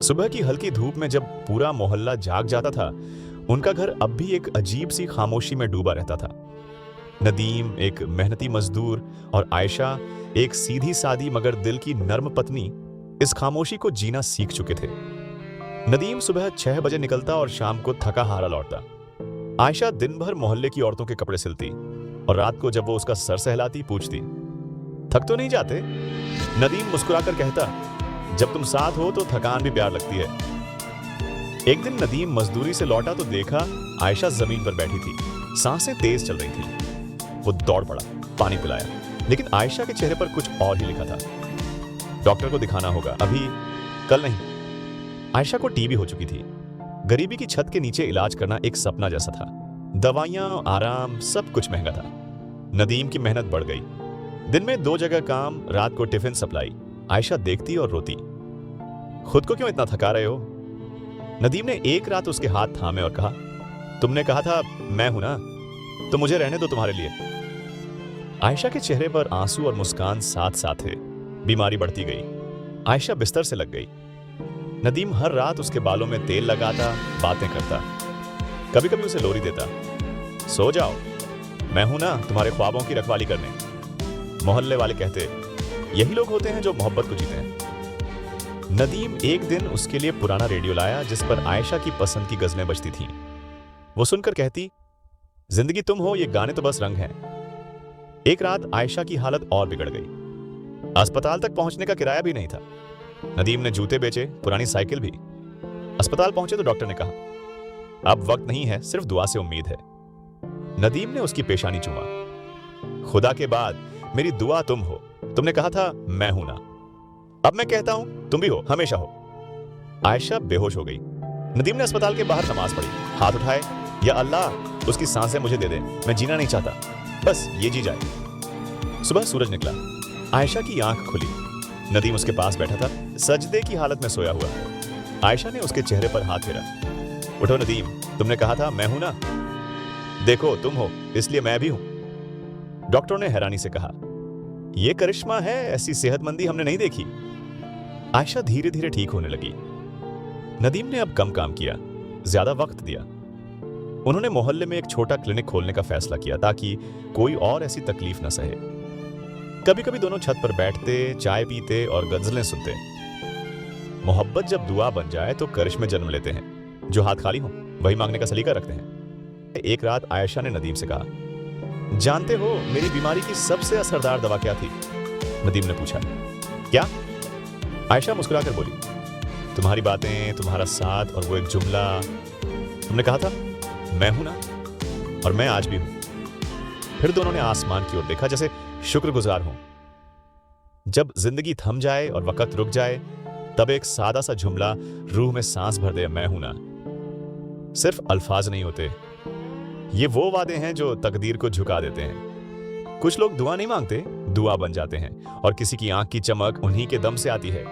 सुबह की हल्की धूप में जब पूरा मोहल्ला जाग जाता था, उनका घर अब भी एक अजीब सी खामोशी में डूबा रहता था। नदीम, एक मेहनती मजदूर, और आयशा, एक सीधी सादी मगर दिल की नर्म पत्नी, इस खामोशी को जीना सीख चुके थे। नदीम सुबह 6 बजे निकलता और शाम को थका हारा लौटता। आयशा दिन भर मोहल्ले की औरतों के कपड़े सिलती और रात को जब वो उसका सर सहलाती पूछती, थक तो नहीं जाते? नदीम मुस्कुराकर कहता, जब तुम साथ हो तो थकान भी प्यार लगती है। एक दिन नदीम मजदूरी से लौटा तो देखा आयशा जमीन पर बैठी थी, सांसें तेज चल रही थी। वो दौड़ पड़ा, पानी पिलाया, लेकिन आयशा के चेहरे पर कुछ और ही लिखा था। डॉक्टर को दिखाना होगा, अभी, कल नहीं। आयशा को टीबी हो चुकी थी। गरीबी की छत के नीचे इलाज करना एक सपना जैसा था। दवाइयां, आराम, सब कुछ महंगा था। नदीम की मेहनत बढ़ गई। दिन में 2 जगह काम, रात को टिफिन सप्लाई। आयशा देखती और रोती, खुद को क्यों इतना थका रहे हो? नदीम ने एक रात उसके हाथ थामे और कहा, तुमने कहा था मैं हूं ना, तो मुझे रहने दो तुम्हारे लिए। आयशा के चेहरे पर आंसू और मुस्कान साथ साथ थे। बीमारी बढ़ती गई। आयशा बिस्तर से लग गई। नदीम हर रात उसके बालों में तेल लगाता, बातें करता, कभी कभी उसे लोरी देता, सो जाओ, मैं हूं ना तुम्हारे ख्वाबों की रखवाली करने। मोहल्ले वाले कहते, यही लोग होते हैं जो मोहब्बत को जीते हैं। नदीम एक दिन उसके लिए पुराना रेडियो लाया जिस पर आयशा की पसंद की गजलें बजती थीं। वो सुनकर कहती, जिंदगी तुम हो, ये गाने तो बस रंग हैं। एक रात आयशा की हालत और बिगड़ गई। अस्पताल तक पहुंचने का किराया भी नहीं था। नदीम ने जूते बेचे, पुरानी साइकिल भी। अस्पताल पहुंचे तो डॉक्टर ने कहा, अब वक्त नहीं है, सिर्फ दुआ से उम्मीद है। नदीम ने उसकी पेशानी चूमा। खुदा के बाद मेरी दुआ तुम हो, तुमने कहा था मैं हूं ना। अब मैं कहता हूं तुम भी हो, हमेशा हो। आयशा बेहोश हो गई। नदीम ने अस्पताल के बाहर नमाज पढ़ी, हाथ उठाए, या अल्लाह उसकी सांसें मुझे दे दे, मैं जीना नहीं चाहता, बस ये जी जाए। सुबह सूरज निकला। आयशा की आंख खुली। नदीम उसके पास बैठा था, सजदे की हालत में सोया हुआ। आयशा ने उसके चेहरे पर हाथ फेरा। उठो नदीम, तुमने कहा था मैं हूं ना, देखो तुम हो, इसलिए मैं भी हूं। डॉक्टर ने हैरानी से कहा, यह करिश्मा है, ऐसी सेहतमंदी हमने नहीं देखी। आयशा धीरे धीरे ठीक होने लगी। नदीम ने अब कम काम किया, ज्यादा वक्त दिया। उन्होंने मोहल्ले में एक छोटा क्लिनिक खोलने का फैसला किया ताकि कोई और ऐसी तकलीफ न सहे। कभी कभी दोनों छत पर बैठते, चाय पीते और गजलें सुनते। मोहब्बत जब दुआ बन जाए तो करिश्मे जन्म लेते हैं। जो हाथ खाली हो वही मांगने का सलीका रखते हैं। एक रात आयशा ने नदीम से कहा, जानते हो मेरी बीमारी की सबसे असरदार दवा क्या थी? नदीम ने पूछा। क्या? आयशा मुस्कुराकर बोली, तुम्हारी बातें, तुम्हारा साथ और वो एक जुमला, तुमने कहा था मैं हूं ना, और मैं आज भी हूं। फिर दोनों ने आसमान की ओर देखा, जैसे शुक्रगुजार हों। जब जिंदगी थम जाए और वक्त रुक जाए, तब एक सादा सा जुमला रूह में सांस भर दे, मैं हूं ना। सिर्फ अल्फाज नहीं होते, ये वो वादे हैं जो तकदीर को झुका देते हैं। कुछ लोग दुआ नहीं मांगते, दुआ बन जाते हैं, और किसी की आंख की चमक उन्हीं के दम से आती है।